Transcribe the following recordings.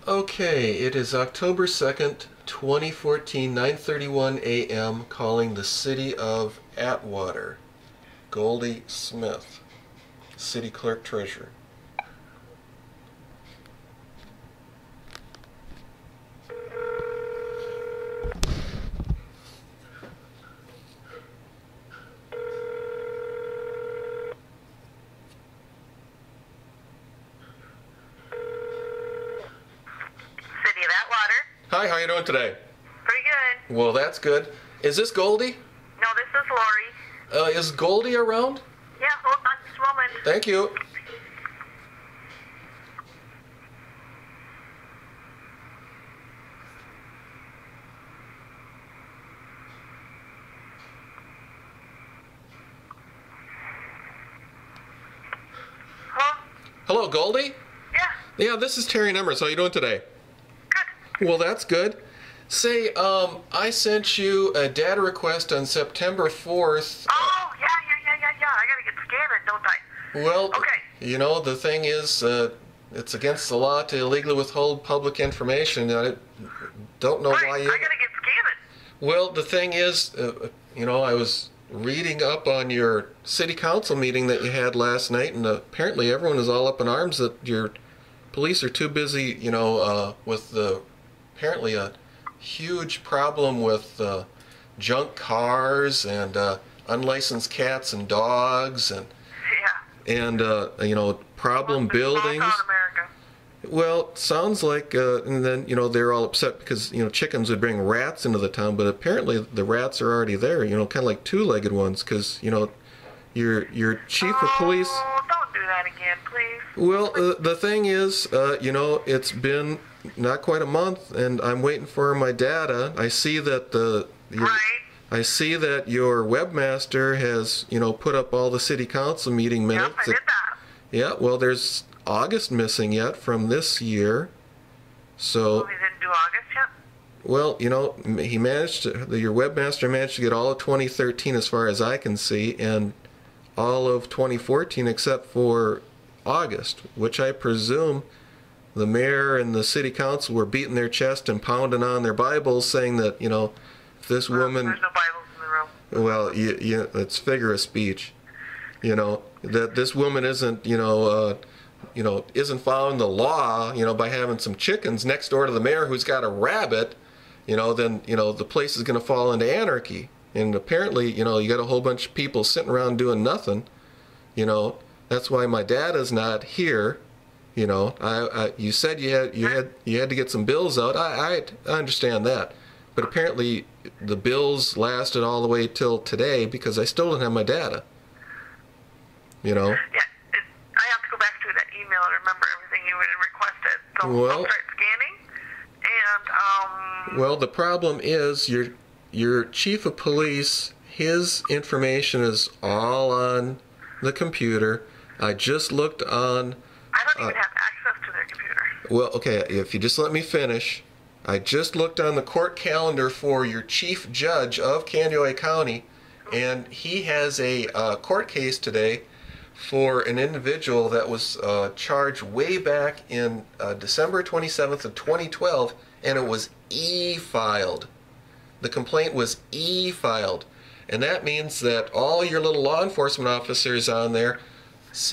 Okay, it is October 2nd, 2014, 9:31 a.m. calling the city of Atwater. Goldie Smith, city clerk treasurer. City of Atwater. Hi, how you doing today? Pretty good. Well, that's good. Is this Goldie? No, this is Lori. Is Goldie around? Yeah, hold on just a moment. Thank you. Hello? Hello, Goldie? Yeah, Yeah, this is Terry Numbers. How you doing today? good. Well, that's good. Say, I sent you a data request on September 4th. Oh, yeah. I gotta get scanned, don't I? Well, Okay. you know, the thing is, it's against the law to illegally withhold public information. I don't know Right, why you... I gotta get scanned. Well, the thing is, you know, I was reading up on your city council meeting that you had last night, and apparently everyone is all up in arms that your police are too busy, you know, with apparently a huge problem with junk cars and unlicensed cats and dogs and you know, problem buildings. Small town America. Well, sounds like, and then, you know, they're all upset because, you know, chickens would bring rats into the town, but apparently the rats are already there, you know, kind of like two-legged ones, because, you know, your chief of police... Oh, don't do that again, please. Well, the thing is, you know, it's been not quite a month, and I'm waiting for my data. I see that Right. I see that your webmaster has, you know, put up all the city council meeting minutes. Yep, I did that. Yeah, well, there's August missing yet from this year. So, We didn't do August yet? well, you know, he managed to, your webmaster managed to get all of 2013 as far as I can see, and all of 2014 except for August, which I presume the mayor and the city council were beating their chest and pounding on their Bibles saying that, you know, if this woman... There's no Bibles in the room. Well, it's figure of speech, you know, that this woman isn't, you know, isn't following the law, you know, by having some chickens next door to the mayor who's got a rabbit, you know, then, you know, the place is going to fall into anarchy. And apparently, you know, you got a whole bunch of people sitting around doing nothing, you know. That's why my dad is not here, you know. You said you had to get some bills out. I understand that. But apparently the bills lasted all the way till today because I still don't have my data. You know? Yeah, I have to go back to that email and remember everything you had requested. So Well- I'll start scanning. And, Well, the problem is your chief of police, his information is all on the computer. I just looked on... I don't even have access to their computer. Well, okay, if you just let me finish. I just looked on the court calendar for your chief judge of Candioi County, and he has a court case today for an individual that was charged way back in December 27th of 2012, and it was e-filed. The complaint was e-filed, and that means that all your little law enforcement officers on there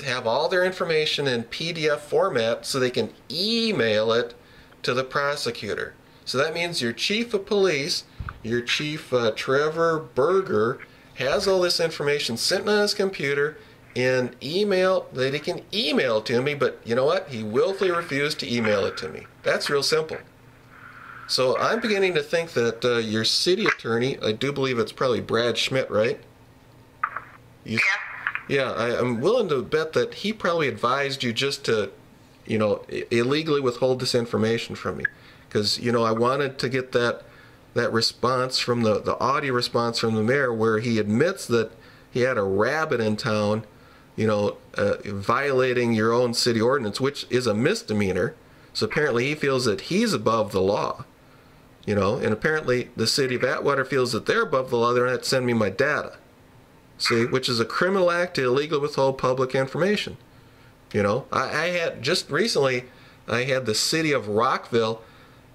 have all their information in PDF format so they can email it to the prosecutor. So that means your chief of police, your chief Trevor Berger, has all this information sitting on his computer in email that he can email to me, but you know what? He willfully refused to email it to me. That's real simple. So I'm beginning to think that your city attorney, I do believe it's probably Brad Schmidt, right? Yeah. Yeah, I'm willing to bet that he probably advised you just to, you know, illegally withhold this information from me. Because, you know, I wanted to get that response from the audio response from the mayor where he admits that he had a rabbit in town, you know, violating your own city ordinance, which is a misdemeanor. So apparently he feels that he's above the law, you know, and apparently the city of Atwater feels that they're above the law. They're not sending me my data. See, which is a criminal act to illegally withhold public information. You know, I had just recently I had the city of Rockville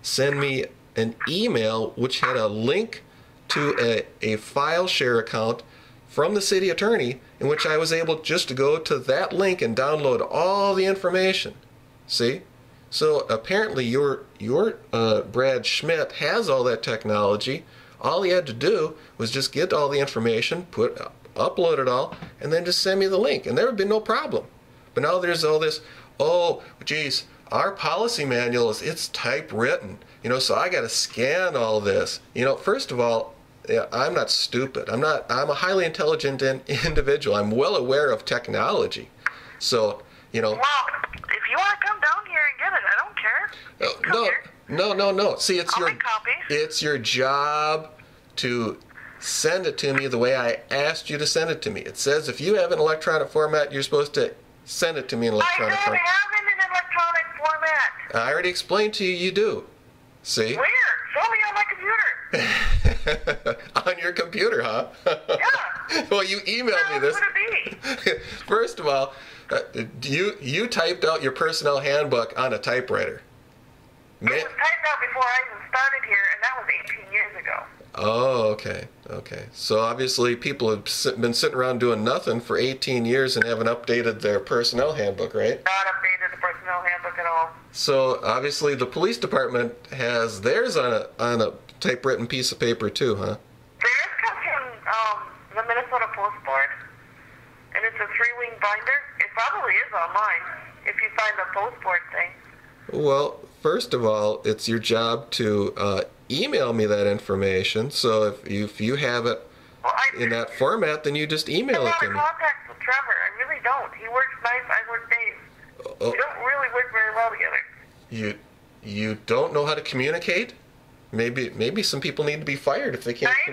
send me an email which had a link to a file share account from the city attorney, in which I was able just to go to that link and download all the information. See? So apparently your Brad Schmidt has all that technology. All he had to do was just get all the information, upload it all, and then just send me the link, and there would be no problem. But now there's all this, oh, geez, our policy manual it's typewritten, so I got to scan all this. First of all, I'm not stupid. I'm a highly intelligent individual. I'm well aware of technology. So, Well, if you want to come down here and get it, I don't care. No. See, I'll make copies. it's your job to send it to me the way I asked you to send it to me. It says if you have an electronic format, you're supposed to send it to me in electronic format. I don't have it in electronic format. I already explained to you you do. See? Where? Show me on my computer. On your computer, huh? Yeah. Well, you emailed me this. Where would it be? First of all, you typed out your personnel handbook on a typewriter. It was typed out before I even started here, and that was 18 years ago. Oh, okay. So obviously people have been sitting around doing nothing for 18 years and haven't updated their personnel handbook, right? Not updated the personnel handbook at all. So obviously the police department has theirs on a typewritten piece of paper too, huh? Theirs comes from the Minnesota Post Board, and it's a 3-wing binder. It probably is online if you find the Post Board thing. Well, first of all, it's your job to email me that information. So if you have it in that format, then you just email it to me. I don't have contact with Trevor. I really don't. He works nights, I work days. We don't really work very well together. You don't know how to communicate? Maybe some people need to be fired if they can't. I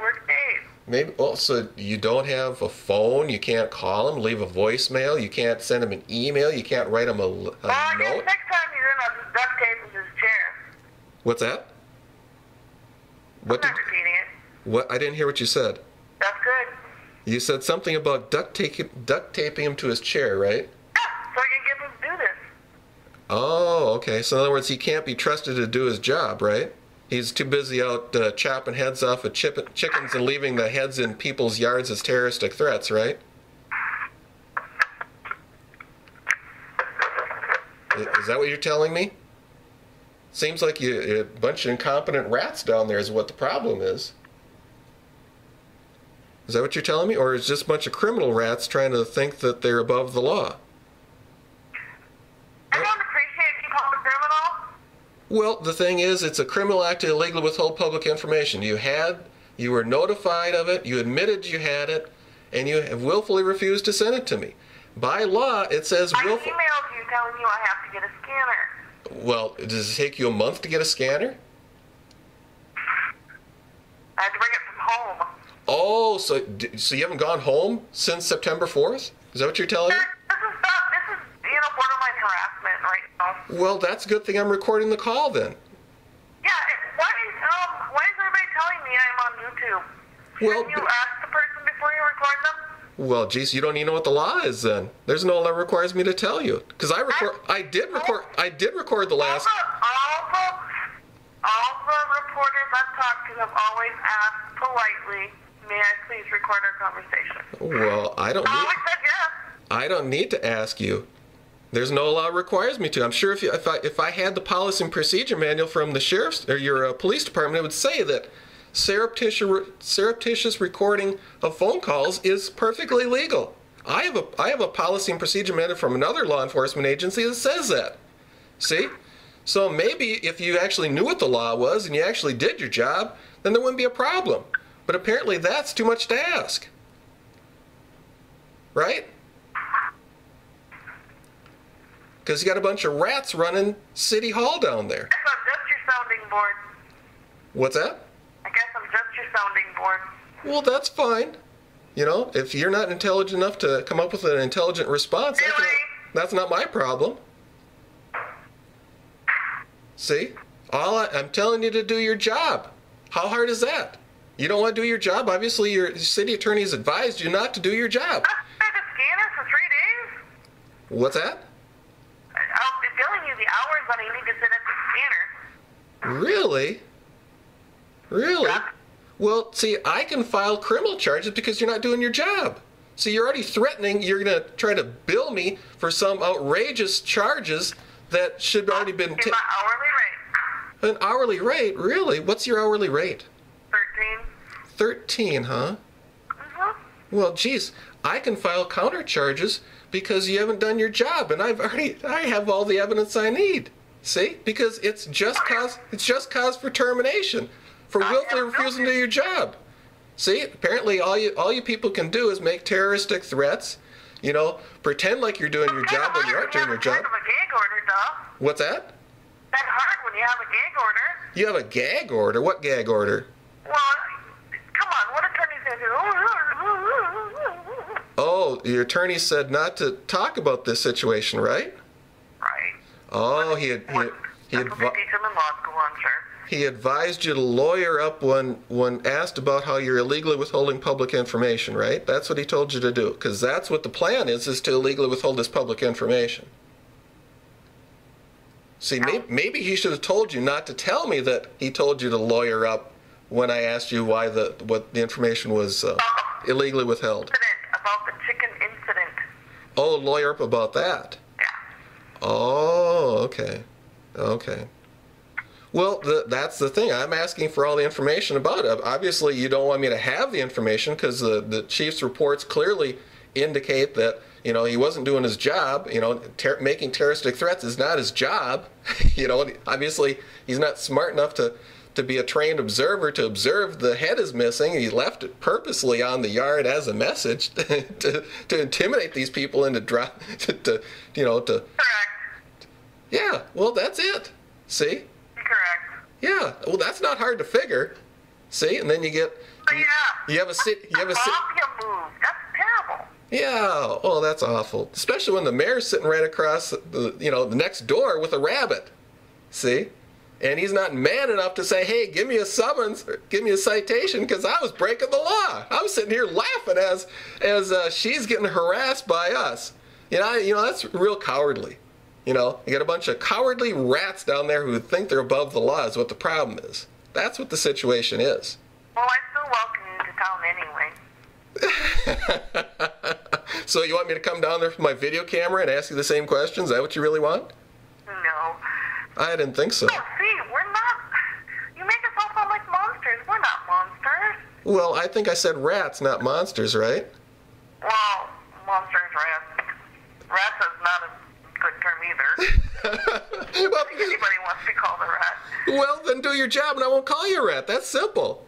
work days. Maybe also you don't have a phone. You can't call him, leave a voicemail. You can't send him an email. You can't write him a note. I guess next time he's in a duct tape in his chair. What's that? I'm not repeating it. What? I didn't hear what you said. That's good. You said something about duct taping him to his chair, right? Yeah, so I can get him to do this. Oh, okay. So in other words, he can't be trusted to do his job, right? He's too busy out chopping heads off of chickens and leaving the heads in people's yards as terroristic threats, right? Is that what you're telling me? Seems like a bunch of incompetent rats down there is what the problem is. Is that what you're telling me? Or is it just a bunch of criminal rats trying to think that they're above the law? I don't appreciate being called a criminal. Well, the thing is, it's a criminal act to illegally withhold public information. You were notified of it, you admitted you had it, and you have willfully refused to send it to me. By law, it says I willful. emailed you telling you I have to get a scanner. Well, does it take you a month to get a scanner? I had to bring it from home. Oh, so you haven't gone home since September 4th? Is that what you're telling me? This is borderline harassment right now. Well, that's a good thing I'm recording the call then. Yeah, why is everybody telling me I'm on YouTube? Well, Shouldn't you ask the person before you record them? Well, geez, you don't even know what the law is then. There's no law that requires me to tell you. Because I did record the last. All the reporters I've talked to have always asked politely, may I please record our conversation? Well, I don't I always said yes. I don't need to ask you. There's no law that requires me to. I'm sure if I had the policy and procedure manual from the sheriff's or your police department, it would say that surreptitious recording of phone calls is perfectly legal. I have a policy and procedure manual from another law enforcement agency that says that. See? So maybe if you actually knew what the law was and you actually did your job, then there wouldn't be a problem. But apparently that's too much to ask. Right? Because you got a bunch of rats running City Hall down there. I guess I'm just your sounding board. What's that? I guess I'm just your sounding board. Well, that's fine. If you're not intelligent enough to come up with an intelligent response, Really? that's not my problem. See? I'm telling you to do your job. How hard is that? You don't want to do your job? Obviously, your city attorney has advised you not to do your job. I had a scanner for 3 days. What's that? I'll be billing you the but I need to sit at the scanner. Really? Really? Yeah. Well, see, I can file criminal charges because you're not doing your job. So you're already threatening you're going to try to bill me for some outrageous charges that should already been It's my hourly rate. An hourly rate? Really? What's your hourly rate? 13. 13, huh? Mm-hmm. Well, geez, I can file counter charges because you haven't done your job, and I have all the evidence I need. See? Because it's just cause for termination for willfully refusing to do your job. See? Apparently all you people can do is make terroristic threats, pretend like you're doing your job when you aren't doing your job. You have a gag order, duh. What's that? That's hard when you have a gag order. You have a gag order? What gag order? Well, come on, what attorney says? Oh, your attorney said not to talk about this situation, right? Right. Oh, he That's what they teach them in law school, I'm sure. He advised you to lawyer up when asked about how you're illegally withholding public information, right? That's what he told you to do, because that's what the plan is to illegally withhold this public information. See, maybe he should have told you not to tell me that he told you to lawyer up when I asked you why what the information was illegally withheld. About the chicken incident. Oh, lawyer up about that. Yeah. Oh, okay. Okay. Well, that's the thing. I'm asking for all the information about it. Obviously, you don't want me to have the information because the chief's reports clearly indicate that, he wasn't doing his job. Making terroristic threats is not his job. Obviously, he's not smart enough to be a trained observer to observe the head is missing. He left it purposely on the yard as a message to intimidate these people into Correct. Yeah, well, that's it. See? Correct. Yeah, well, that's not hard to figure. See, and then you get you have a mafia move. That's terrible. Yeah, oh, that's awful. Especially when the mayor's sitting right across the next door with a rabbit. See? And he's not man enough to say, "Hey, give me a summons, or give me a citation," because I was breaking the law. I'm sitting here laughing as she's getting harassed by us. That's real cowardly. You got a bunch of cowardly rats down there who think they're above the law is what the problem is. That's what the situation is. Well, I still welcome you to town anyway. So you want me to come down there with my video camera and ask you the same questions? Is that what you really want? No. I didn't think so. Oh, see, we're not. You make us all sound like monsters. We're not monsters. Well, I think I said rats, not monsters, right? Well, monsters, rats. Rats is not a good term either. Well, Anybody wants to be called a rat. well, then do your job and I won't call you a rat. That's simple.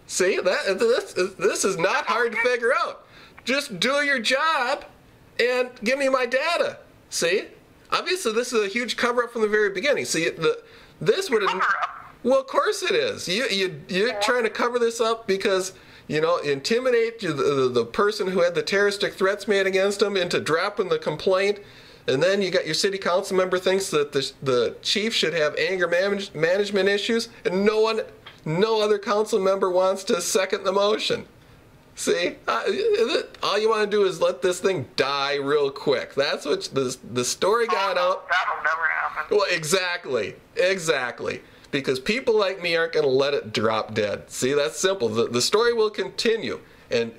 See, this is not hard to figure out. Just do your job and give me my data. See? Obviously, this is a huge cover-up from the very beginning. See, this would have... Cover-up? Well, of course it is. You're trying to cover this up because, intimidate the person who had the terroristic threats made against him into dropping the complaint. And then you got your city council member thinks that the chief should have anger management issues, and no other council member wants to second the motion. See, all you want to do is let this thing die real quick. That's what the story got out. That'll never happen. Well, exactly. Because people like me aren't going to let it drop dead. See, that's simple. The story will continue. And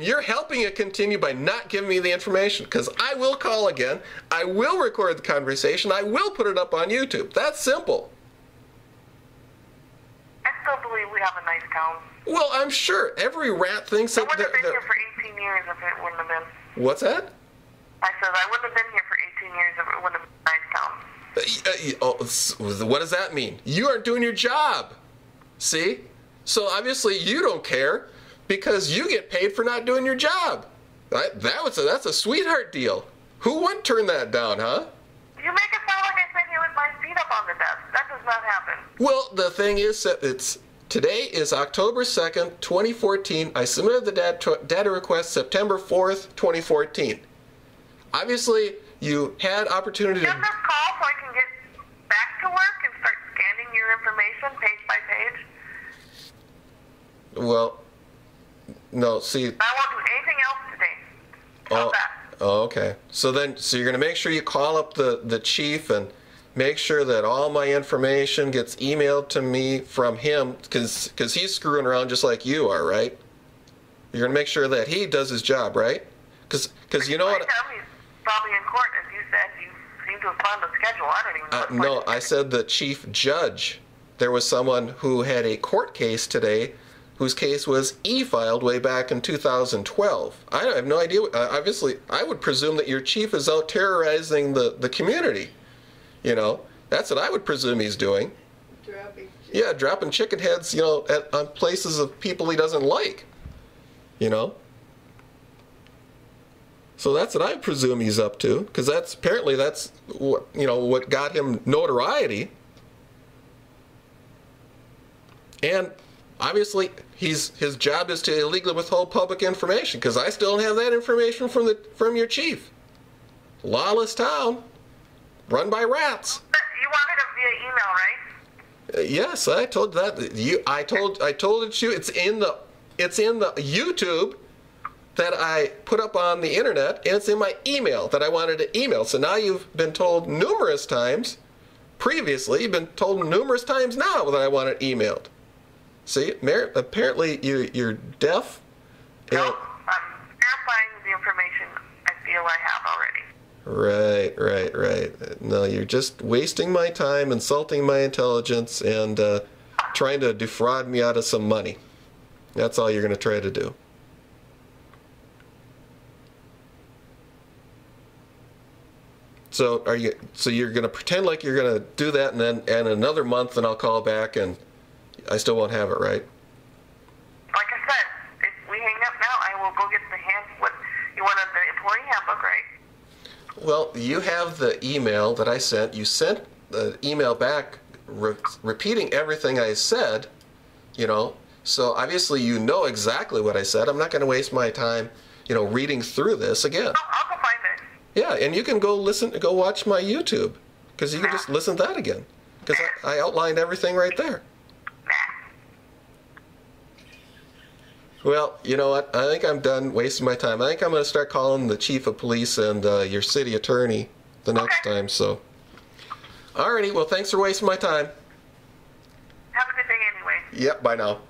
you're helping it continue by not giving me the information. Because I will call again. I will record the conversation. I will put it up on YouTube. That's simple. I still believe we have a nice town. Well, I'm sure every rat thinks I that... wouldn't have been here for 18 years if it wouldn't have been. What's that? I said I wouldn't have been here for 18 years if it wouldn't have been a nice town. What does that mean? You aren't doing your job. See? So obviously you don't care because you get paid for not doing your job. Right? That's a sweetheart deal. Who wouldn't turn that down, huh? You make it sound like I sit here with my feet up on the desk. That does not happen. Well, the thing is that today is October 2nd, 2014. I submitted the data request September 4th, 2014. Obviously, you had opportunity to... Just this call so I can get back to work and start scanning your information page by page. Well, no, see... I won't do anything else today. How's that? Oh, okay. So you're going to make sure you call up the chief and make sure that all my information gets emailed to me from him, because he's screwing around just like you are, right? You're going to make sure that he does his job, right? Because you know what? He's probably in court, as you said. You seem to have found the schedule. I don't even know. No, I said the chief judge. There was someone who had a court case today whose case was e-filed way back in 2012. I have no idea. Obviously, I would presume that your chief is out terrorizing the community. You know, that's what I would presume he's doing. Dropping chicken heads, you know, on places of people he doesn't like. You know? So that's what I presume he's up to, because apparently that's what, you know, what got him notoriety. And obviously his job is to illegally withhold public information, because I still don't have that information from your chief. Lawless town, run by rats. You wanted it via email, right? Yes, I told that. I told it to you. It's in the YouTube that I put up on the internet, and it's in my email that I wanted to email. So now you've been told numerous times previously, you've been told numerous times now that I want it emailed. See, apparently you're deaf. No, I'm verifying the information I feel I have already. Right. No, you're just wasting my time, insulting my intelligence, and trying to defraud me out of some money. That's all you're going to try to do. So you're going to pretend like you're going to do that, and then in another month, and I'll call back, and I still won't have it, right? Like I said, if we hang up now, I will go get what you wanted, the employee handbook, right? Well, you have the email that I sent. You sent the email back repeating everything I said, you know. So obviously you know exactly what I said. I'm not going to waste my time, you know, reading through this again. I'll go find it. Yeah, and you can go watch my YouTube, because you can just listen to that again, because I outlined everything right there. Well, you know what? I think I'm done wasting my time. I think I'm going to start calling the chief of police and your city attorney the next time. So, alrighty. Well, thanks for wasting my time. Have a good day anyway. Yep. Bye now.